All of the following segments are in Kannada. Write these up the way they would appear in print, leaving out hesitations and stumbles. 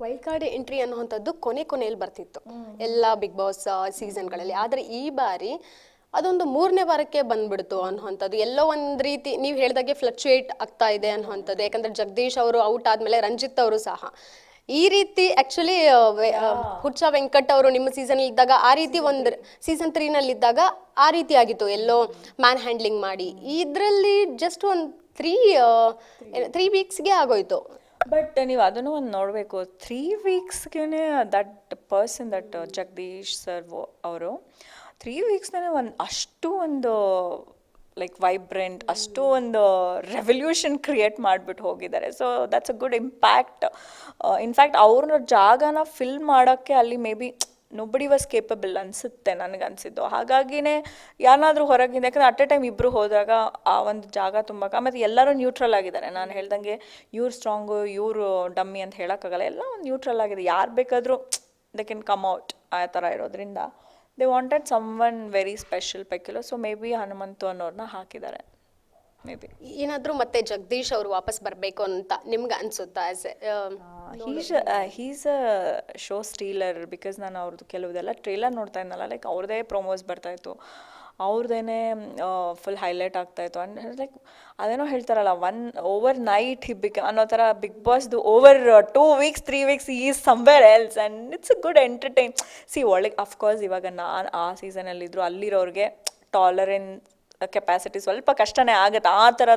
ವೈಲ್ಡ್ ಕಾರ್ಡ್ ಎಂಟ್ರಿ ಅನ್ನುವಂಥದ್ದು ಕೊನೆಯಲ್ಲಿ ಬರ್ತಿತ್ತು ಎಲ್ಲ ಬಿಗ್ ಬಾಸ್ ಸೀಸನ್ಗಳಲ್ಲಿ. ಆದರೆ ಈ ಬಾರಿ ಅದೊಂದು 3ನೇ ವಾರಕ್ಕೆ ಬಂದ್ಬಿಡ್ತು ಅನ್ನುವಂಥದ್ದು. ಎಲ್ಲೋ ಒಂದು ರೀತಿ ನೀವು ಹೇಳಿದಾಗೆ ಫ್ಲಕ್ಚುಯೇಟ್ ಆಗ್ತಾ ಇದೆ ಅನ್ನುವಂಥದ್ದು. ಯಾಕಂದ್ರೆ ಜಗದೀಶ್ ಅವರು ಔಟ್ ಆದ್ಮೇಲೆ ರಂಜಿತ್ ಅವರು ಸಹ ಈ ರೀತಿ ಆಕ್ಚುಲಿ ಹುಚ್ಚ ವೆಂಕಟ್ ಅವರು ನಿಮ್ಮ ಸೀಸನ್ ಇದ್ದಾಗ ಆ ರೀತಿ ಒಂದು ಸೀಸನ್ 3 ನಲ್ಲಿ ಇದ್ದಾಗ ಆ ರೀತಿ ಆಗಿತ್ತು, ಎಲ್ಲೋ ಮ್ಯಾನ್ ಹ್ಯಾಂಡ್ಲಿಂಗ್ ಮಾಡಿ. ಇದರಲ್ಲಿ ಜಸ್ಟ್ ಒಂದು 3 ವೀಕ್ಸ್ಗೆ ಆಗೋಯ್ತು. ಬಟ್ ನೀವು ಅದನ್ನು ಒಂದು ನೋಡಬೇಕು, 3 ವೀಕ್ಸ್ಗೆ that person that Jagadish sir ಅವರು 3 ವೀಕ್ಸ್ನೇ ಅಷ್ಟು ಒಂದು ಲೈಕ್ ವೈಬ್ರೆಂಟ್, ಅಷ್ಟು ಒಂದು ರೆವಲ್ಯೂಷನ್ ಕ್ರಿಯೇಟ್ ಮಾಡಿಬಿಟ್ಟು ಹೋಗಿದ್ದಾರೆ. So that's a good impact. In fact ಅವ್ರ ಜಾಗನ ಫಿಲ್ ಮಾಡೋಕ್ಕೆ ಅಲ್ಲಿ ಮೇ ಬಿ ನೊಬಡಿ ವಾಸ್ ಕೇಪಬಲ್ ಅನಿಸುತ್ತೆ ನನಗನ್ಸಿದ್ದು. ಹಾಗಾಗಿನೇ ಯಾರಾದರೂ ಹೊರಗಿಂದ, ಯಾಕಂದರೆ ಅಟ್ ಎ ಟೈಮ್ ಇಬ್ಬರು ಹೋದಾಗ ಆ ಒಂದು ಜಾಗ ತುಂಬ ಮತ್ತು ಎಲ್ಲರೂ ನ್ಯೂಟ್ರಲ್ ಆಗಿದ್ದಾರೆ. ನಾನು ಹೇಳ್ದಂಗೆ ಇವ್ರು ಸ್ಟ್ರಾಂಗು ಇವರು ಡಮ್ಮಿ ಅಂತ ಹೇಳೋಕ್ಕಾಗಲ್ಲ, ಎಲ್ಲ ಒಂದು ನ್ಯೂಟ್ರಲ್ ಆಗಿದೆ. ಯಾರು ಬೇಕಾದರೂ ದೇ ಕ್ಯಾನ್ ಕಮ್ ಔಟ್ ಆ ಥರ ಇರೋದ್ರಿಂದ they wanted someone very special peculiar. So maybe Hanumanthu ಅನ್ನೋರನ್ನ ಹಾಕಿದ್ದಾರೆ. ಮೇ ಬಿ ಏನಾದರೂ ಮತ್ತೆ ಜಗದೀಶ್ ಅವರು ವಾಪಸ್ ಬರಬೇಕು ಅಂತ ನಿಮ್ಗೆ ಅನ್ಸುತ್ತಾ? He's a show stealer. Because ನಾನು ಅವ್ರದ್ದು ಕೆಲವುದೆಲ್ಲ ಟ್ರೇಲರ್ ನೋಡ್ತಾ ಇದ್ನಲ್ಲ, ಲೈಕ್ ಅವ್ರದ್ದೇ ಪ್ರೊಮೋಸ್ ಬರ್ತಾಯಿತ್ತು, ಅವ್ರದ್ದೇನೆ ಫುಲ್ ಹೈಲೈಟ್ ಆಗ್ತಾಯಿತ್ತು. ಆ್ಯಂಡ್ ಲೈಕ್ ಅದೇನೋ ಹೇಳ್ತಾರಲ್ಲ, ಓವರ್ ನೈಟ್ ಅನ್ನೋ ಥರ ಬಿಗ್ ಬಾಸ್ದು over 2 weeks 3 weeks is somewhere else and it's a good entertain. ಒಳಗೆ ಅಫ್ಕೋರ್ಸ್ ಇವಾಗ ನಾನು ಆ ಸೀಸನಲ್ಲಿದ್ದರು ಅಲ್ಲಿರೋರಿಗೆ ಟಾಲರೆನ್ಸ್ ಕೆಪಾಸಿಟಿ ಸ್ವಲ್ಪ ಕಷ್ಟನೇ ಆಗುತ್ತೆ. ಆ ಥರ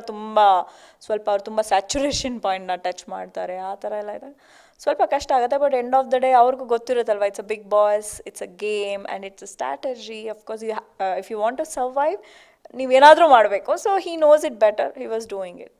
ಸ್ವಲ್ಪ ಅವ್ರು ತುಂಬ ಸ್ಯಾಚುರೇಷನ್ ಪಾಯಿಂಟ್ನ ಟಚ್ ಮಾಡ್ತಾರೆ, ಆ ಥರ ಎಲ್ಲ ಇದೆ, ಸ್ವಲ್ಪ ಕಷ್ಟ ಆಗುತ್ತೆ. But end of the day ಅವ್ರಿಗೂ ಗೊತ್ತಿರುತ್ತಲ್ವ, it's a big boss, it's a game and it's a strategy. Of course if you want to survive, ನೀವೇನಾದರೂ ಮಾಡಬೇಕು. So he knows it better, he was doing it.